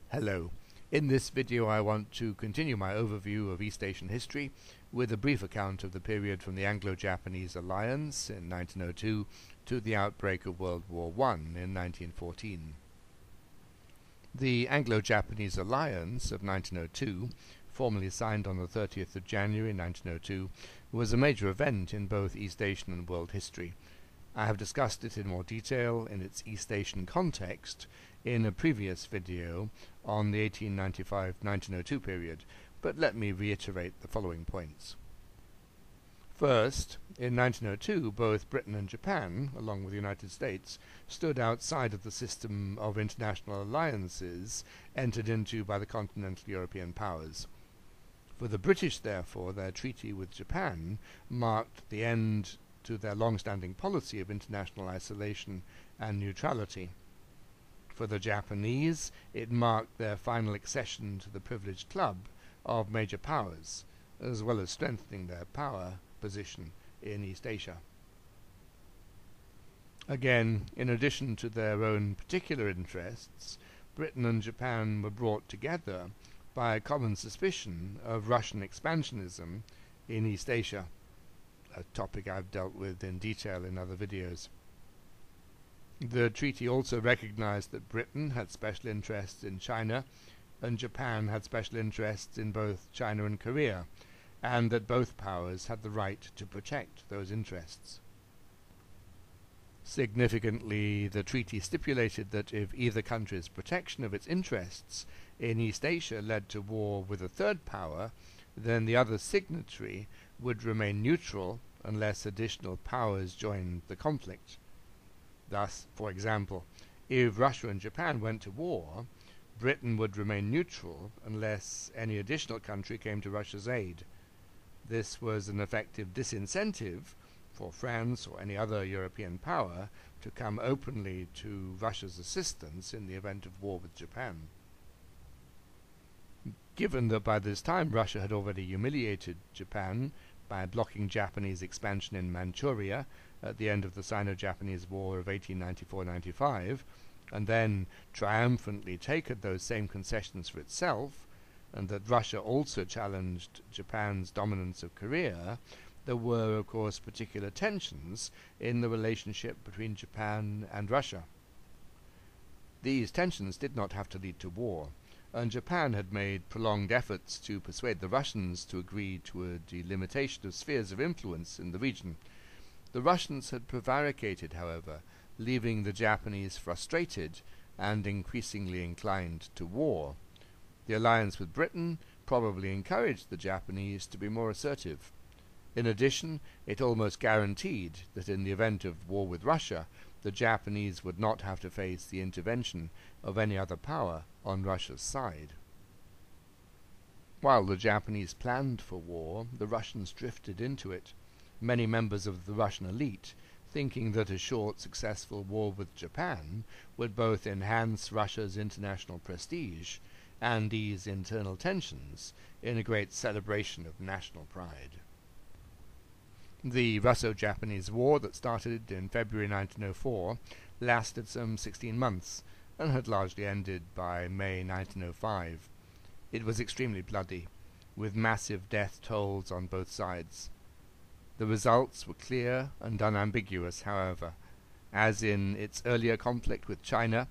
Hello. In this video I want to continue my overview of East Asian history with a brief account of the period from the Anglo-Japanese Alliance in 1902 to the outbreak of World War I in 1914. The Anglo-Japanese Alliance of 1902, formally signed on the 30th of January 1902, was a major event in both East Asian and world history. I have discussed it in more detail in its East Asian context in a previous video on the 1895-1902 period, but let me reiterate the following points. First, in 1902, both Britain and Japan, along with the United States, stood outside of the system of international alliances entered into by the continental European powers. For the British, therefore, their treaty with Japan marked the end to their long-standing policy of international isolation and neutrality. For the Japanese, it marked their final accession to the privileged club of major powers, as well as strengthening their power position in East Asia. Again, in addition to their own particular interests, Britain and Japan were brought together by a common suspicion of Russian expansionism in East Asia, a topic I've dealt with in detail in other videos. The treaty also recognized that Britain had special interests in China and Japan had special interests in both China and Korea, and that both powers had the right to protect those interests. Significantly, the treaty stipulated that if either country's protection of its interests in East Asia led to war with a third power, then the other signatory would remain neutral unless additional powers joined the conflict. Thus, for example, if Russia and Japan went to war, Britain would remain neutral unless any additional country came to Russia's aid. This was an effective disincentive for France or any other European power to come openly to Russia's assistance in the event of war with Japan. Given that by this time Russia had already humiliated Japan by blocking Japanese expansion in Manchuria at the end of the Sino-Japanese War of 1894-95, and then triumphantly taken those same concessions for itself, and that Russia also challenged Japan's dominance of Korea, there were, of course, particular tensions in the relationship between Japan and Russia. These tensions did not have to lead to war, and Japan had made prolonged efforts to persuade the Russians to agree to a delimitation of spheres of influence in the region. The Russians had prevaricated, however, leaving the Japanese frustrated and increasingly inclined to war. The alliance with Britain probably encouraged the Japanese to be more assertive. In addition, it almost guaranteed that in the event of war with Russia, the Japanese would not have to face the intervention of any other power on Russia's side. While the Japanese planned for war, the Russians drifted into it. Many members of the Russian elite, thinking that a short, successful war with Japan would both enhance Russia's international prestige and ease internal tensions in a great celebration of national pride. The Rustle Japanese War that started in February 1904 lasted some 16 months and had largely ended by May 1905. It was extremely bloody, with massive death tolls on both sides. The results were clear and unambiguous, however. As in its earlier conflict with China,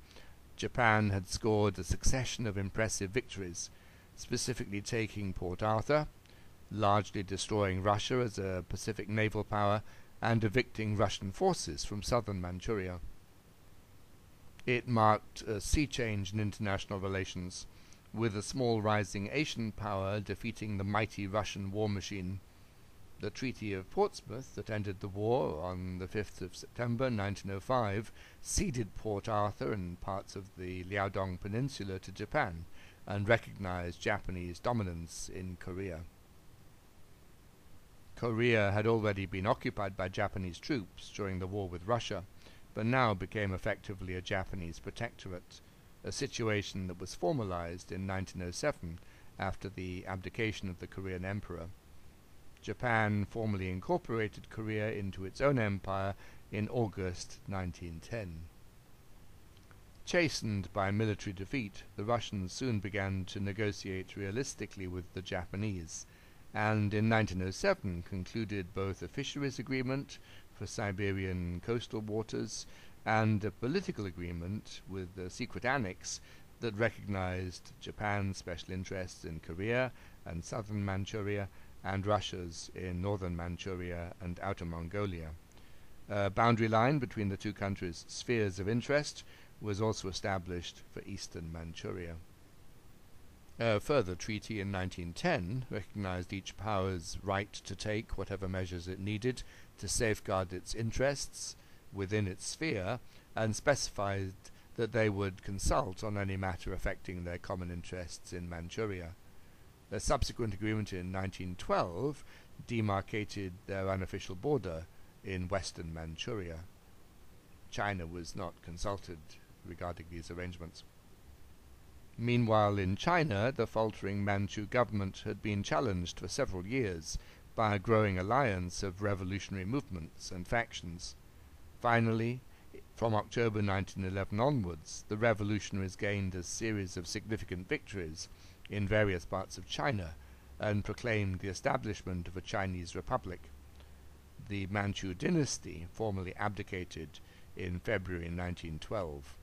Japan had scored a succession of impressive victories, specifically taking Port Arthur, largely destroying Russia as a Pacific naval power, and evicting Russian forces from southern Manchuria. It marked a sea change in international relations, with a small rising Asian power defeating the mighty Russian war machine. The Treaty of Portsmouth that ended the war on the 5th of September 1905 ceded Port Arthur and parts of the Liaodong Peninsula to Japan and recognized Japanese dominance in Korea. Korea had already been occupied by Japanese troops during the war with Russia, but now became effectively a Japanese protectorate, a situation that was formalized in 1907 after the abdication of the Korean emperor. Japan formally incorporated Korea into its own empire in August 1910. Chastened by military defeat, the Russians soon began to negotiate realistically with the Japanese, and in 1907 concluded both a fisheries agreement for Siberian coastal waters and a political agreement with a secret annex that recognized Japan's special interests in Korea and southern Manchuria and Russia's in northern Manchuria and outer Mongolia. A boundary line between the two countries' spheres of interest was also established for eastern Manchuria. A further treaty in 1910 recognized each power's right to take whatever measures it needed to safeguard its interests within its sphere, and specified that they would consult on any matter affecting their common interests in Manchuria. A subsequent agreement in 1912 demarcated their unofficial border in western Manchuria. China was not consulted regarding these arrangements. Meanwhile, in China, the faltering Manchu government had been challenged for several years by a growing alliance of revolutionary movements and factions. Finally, from October 1911 onwards, the revolutionaries gained a series of significant victories in various parts of China and proclaimed the establishment of a Chinese republic. The Manchu dynasty formally abdicated in February 1912.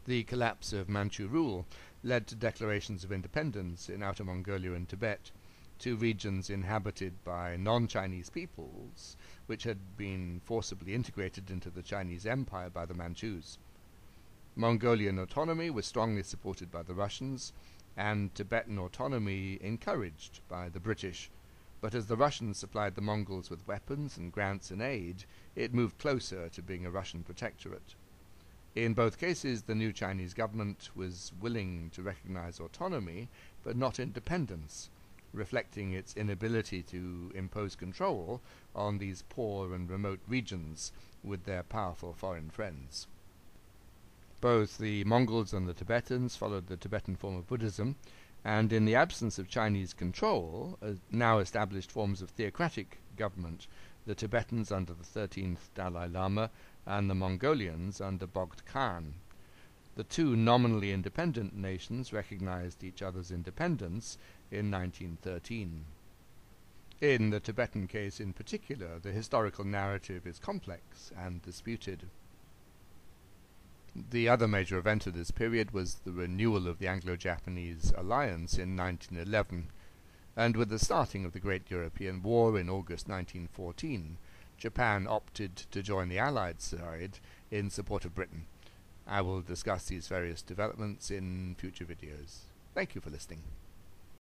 The collapse of Manchu rule led to declarations of independence in Outer Mongolia and Tibet, two regions inhabited by non-Chinese peoples which had been forcibly integrated into the Chinese Empire by the Manchus. Mongolian autonomy was strongly supported by the Russians, and Tibetan autonomy encouraged by the British, but as the Russians supplied the Mongols with weapons and grants and aid, it moved closer to being a Russian protectorate. In both cases, the new Chinese government was willing to recognize autonomy, but not independence, reflecting its inability to impose control on these poor and remote regions with their powerful foreign friends. Both the Mongols and the Tibetans followed the Tibetan form of Buddhism, and in the absence of Chinese control, now established forms of theocratic government, the Tibetans under the 13th Dalai Lama and the Mongolians under Bogd Khan. The two nominally independent nations recognized each other's independence in 1913. In the Tibetan case in particular, the historical narrative is complex and disputed. The other major event of this period was the renewal of the Anglo-Japanese Alliance in 1911, and with the starting of the Great European War in August 1914, Japan opted to join the Allied side in support of Britain. I will discuss these various developments in future videos. Thank you for listening.